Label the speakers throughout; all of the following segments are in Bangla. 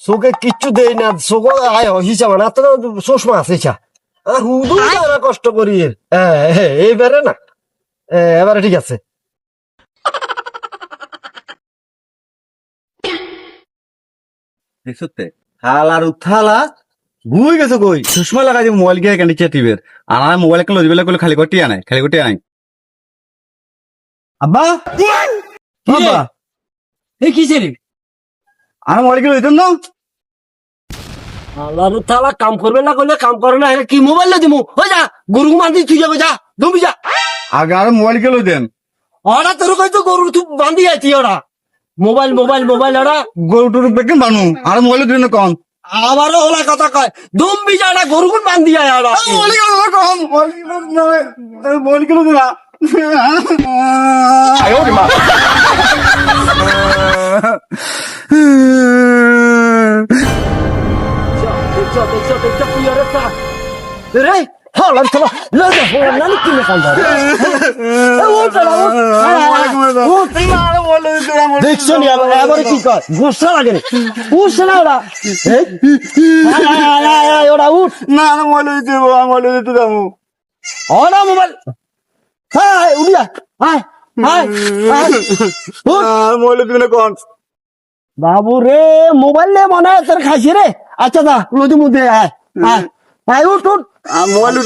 Speaker 1: চোখে কিচ্ছু দেই না, চোখ আয় হিসাবে না তো চশমা আছে ইচ্ছা হুদু কষ্ট করি এইবারে না এবারে ঠিক আছে।
Speaker 2: দেখতে হালার উথালা ভুই গেছে কই চশমা লাগাই দিব মোবাইল গিয়ে কেন টিভের আর আমার মোবাইল কেন লজিবেলা করলে খালি কটিয়া নাই খালি কটিয়া নাই আব্বা বাবা
Speaker 1: এই কিসে রে
Speaker 2: আমার মোবাইল কেন লইতাম না
Speaker 1: আল্লাহর তাআলা কাম করবে না কইলে কাম করে না কি মোবাইল দিমু হই যা গরু মাঝি তুই যাবে যা দমি যা
Speaker 2: আগে আর মোবাইল কেন লইতেন
Speaker 1: ওরা তোর কই তো গরু তুই বান্ধি আইছি ওরা মোবাইল মোবাইল মোবাইল ওরা
Speaker 2: গরু টরু বেকেন বানু আর মোবাইল দিন কম
Speaker 1: আবারও ওলা কথা কয় দমি যা না গরু কোন বান্ধি আয় ওরা
Speaker 2: মোবাইল কেন কম মোবাইল কেন দিনা আয় ওরে মা
Speaker 1: দেখছো তুই আরে তা রে হালার থালা লগে হলা নানি কি না কান্দা দেখছো নি এবারে কি কয় গুসা লাগে রে গুসা না ওরা ওরা উঠ
Speaker 2: না মোবাইল দিতে মোবাইল দিতে দামু
Speaker 1: ওরা মোবাইল হাই উড়িয়া হাই হাই
Speaker 2: মোবাইল দিবে না কোন
Speaker 1: বাবু রে মোবাইল নে মনে তোর খাইছে রে আচ্ছা দা লদি মুদে আয় আয় আয় উঠ উঠ
Speaker 2: মোবাইল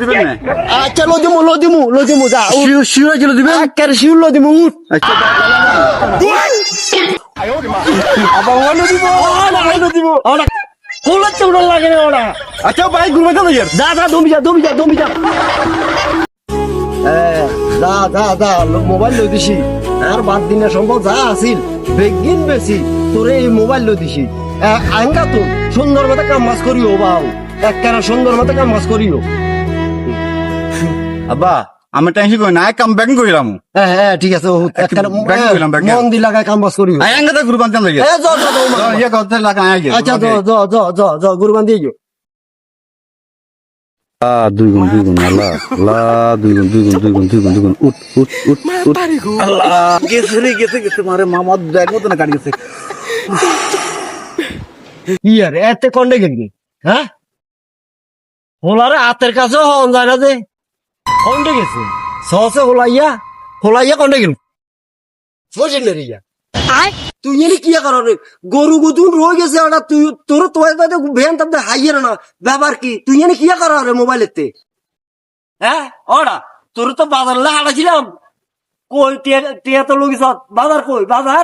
Speaker 2: দিবে না
Speaker 1: আচ্ছা লদিমু যা
Speaker 2: শিও ছিল দিবে
Speaker 1: কেন শিউর লদিমু উঠ
Speaker 2: আচ্ছা
Speaker 1: আবার লদিমু ওরা কোলা চুড় লাগে রে ওরা
Speaker 2: আচ্ছা ভাই ঘুরবে তো ইয়ার
Speaker 1: যা যা দমি যা যা মোবাইল লই দিছি আর বাদ দিনে সম্ভব যা আছিল বেগিন বেশি তোরে এই মোবাইল লই দিছি আঙ্গা তো সুন্দর মতো কাম মাছ করিও বাউ একখানা সুন্দর মতো কাম মাছ করিও
Speaker 2: আব্বা আমি টেনশন করি না কাম ব্যাক করিলাম
Speaker 1: হ্যাঁ ঠিক আছে একখানা মন দি লাগায় কাম মাছ করিও
Speaker 2: আঙ্গা তো ঘুরবান চান লাগে ইয়া কথা লাগা আগে
Speaker 1: আচ্ছা জ গুরবান দিয়ে গিয়ে
Speaker 2: দুই গুণ আল্লাহ দুই গুণ উঠ আল্লাহ গেছে মারে মামা দেখো তো না কাট গেছে
Speaker 1: ইয়ার এতে কন্ডে গেলি হ্যাঁ হোলারে হাতের কাছে হন যায় না যে কন্ডে গেছে সহসে হোলাইয়া কন্ডে গেল বুঝলেন রে ইয়া তুই এনে কি কর রে গরু গুতুন রয়ে গেছে ওটা তুই তোর ভ্যান তাতে হাইয়ের না ব্যাপার কি তুই এনে কি কর রে মোবাইলেতে হ্যাঁ ওরা তোর তো বাজার হারাছিলাম কই টিয়া তো লোক বাজার কই বাজার